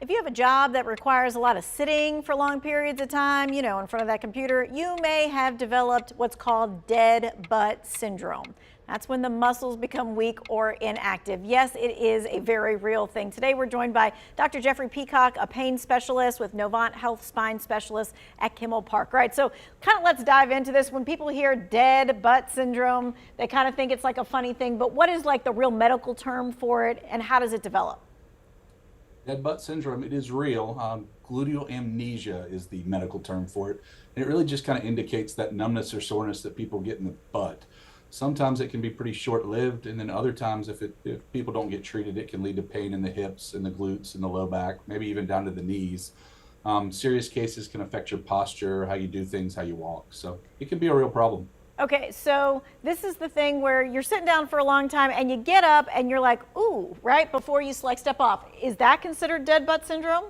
If you have a job that requires a lot of sitting for long periods of time, in front of that computer, you may have developed what's called dead butt syndrome. That's when the muscles become weak or inactive. Yes, it is a very real thing. Today, we're joined by Dr. Jeffrey Peacock, a pain specialist with Novant Health Spine Specialist at Kimmel Park. All right, so kind of let's dive into this. When people hear dead butt syndrome, they kind of think it's like a funny thing, but what is like the real medical term for it and how does it develop? Dead butt syndrome, it is real. Gluteal amnesia is the medical term for it. And it really just kind of indicates that numbness or soreness that people get in the butt. Sometimes it can be pretty short-lived, and then other times if people don't get treated, it can lead to pain in the hips and the glutes and the low back, maybe even down to the knees. Serious cases can affect your posture, how you do things, how you walk. So it can be a real problem. Okay, so this is the thing where you're sitting down for a long time and you get up and you're like, ooh, right before you like step off. Is that considered dead butt syndrome?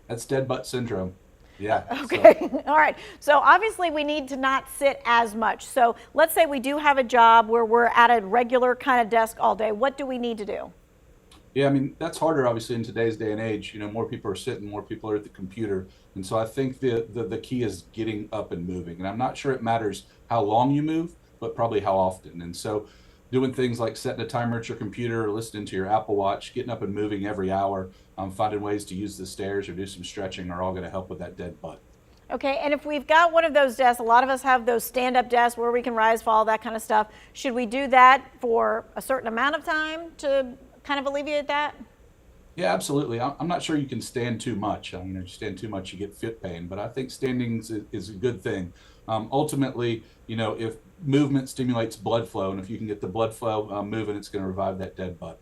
That's dead butt syndrome. Yeah. Okay. All right. So obviously we need to not sit as much. So let's say we do have a job where we're at a regular kind of desk all day. What do we need to do? Yeah, I mean, that's harder obviously in today's day and age. More people are sitting, more people are at the computer. And so I think the key is getting up and moving. And I'm not sure it matters how long you move, but probably how often. And so doing things like setting a timer at your computer or listening to your Apple Watch, getting up and moving every hour, finding ways to use the stairs or do some stretching are all going to help with that dead butt. Okay, and if we've got one of those desks, a lot of us have those stand-up desks where we can rise, fall, that kind of stuff. Should we do that for a certain amount of time to kind of alleviate that? Yeah, absolutely. I'm not sure you can stand too much. You stand too much, you get foot pain, but I think standing is a good thing. Ultimately, if movement stimulates blood flow, and if you can get the blood flow moving, it's going to revive that dead butt.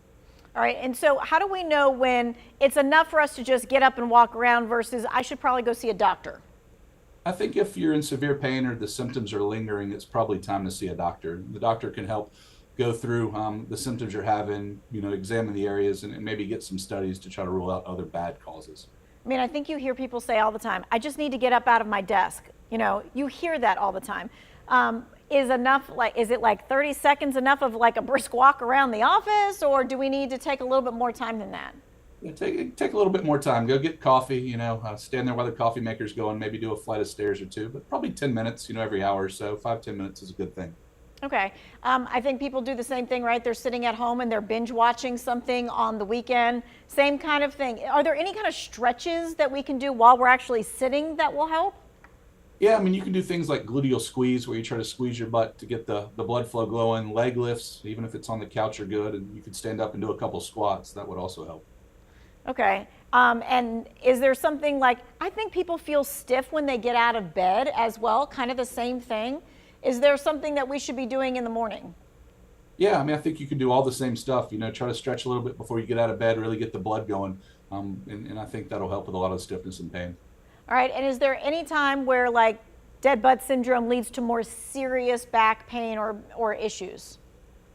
All right, and so how do we know when it's enough for us to just get up and walk around versus I should probably go see a doctor? I think if you're in severe pain or the symptoms are lingering, it's probably time to see a doctor. The doctor can help go through the symptoms you're having, examine the areas and maybe get some studies to try to rule out other bad causes. I mean, I think you hear people say all the time, I just need to get up out of my desk. You hear that all the time. Is it like 30 seconds enough of like a brisk walk around the office, or do we need to take a little bit more time than that? Yeah, take a little bit more time. Go get coffee, stand there while the coffee maker's going, maybe do a flight of stairs or two, but probably 10 minutes, every hour or so. 5-10 minutes is a good thing. Okay. I think people do the same thing, right? They're sitting at home and they're binge watching something on the weekend. Same kind of thing. Are there any kind of stretches that we can do while we're actually sitting that will help? Yeah, I mean, you can do things like gluteal squeeze, where you try to squeeze your butt to get the blood flow going. Leg lifts, even if it's on the couch, are good. And you could stand up and do a couple squats. That would also help. Okay. And is there something like, I think people feel stiff when they get out of bed as well, kind of the same thing. Is there something that we should be doing in the morning? Yeah, I mean, I think you can do all the same stuff. Try to stretch a little bit before you get out of bed, really get the blood going. And I think that'll help with a lot of stiffness and pain. All right, and is there any time where like dead butt syndrome leads to more serious back pain or issues?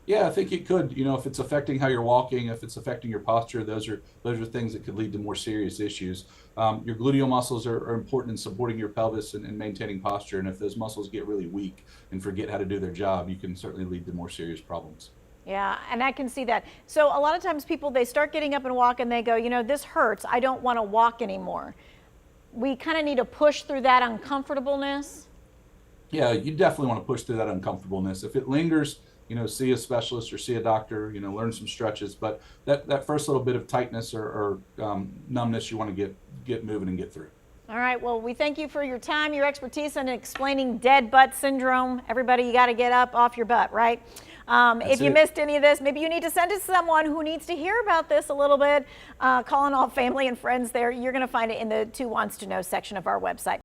Yeah, I think it could. If it's affecting how you're walking, if it's affecting your posture, those are things that could lead to more serious issues. Your gluteal muscles are important in supporting your pelvis and maintaining posture. And if those muscles get really weak and forget how to do their job, you can certainly lead to more serious problems. Yeah, and I can see that. So a lot of times people, they start getting up and walk and they go, this hurts. I don't want to walk anymore. We kind of need to push through that uncomfortableness. Yeah, you definitely want to push through that uncomfortableness. If it lingers, see a specialist or see a doctor, learn some stretches. But that first little bit of tightness or numbness, you want to get moving and get through. All right, well, we thank you for your time, your expertise in explaining dead butt syndrome. Everybody, you got to get up off your butt, right? If you missed any of this, maybe you need to send it to someone who needs to hear about this a little bit. Calling all family and friends there. You're going to find it in the Who Wants to Know section of our website.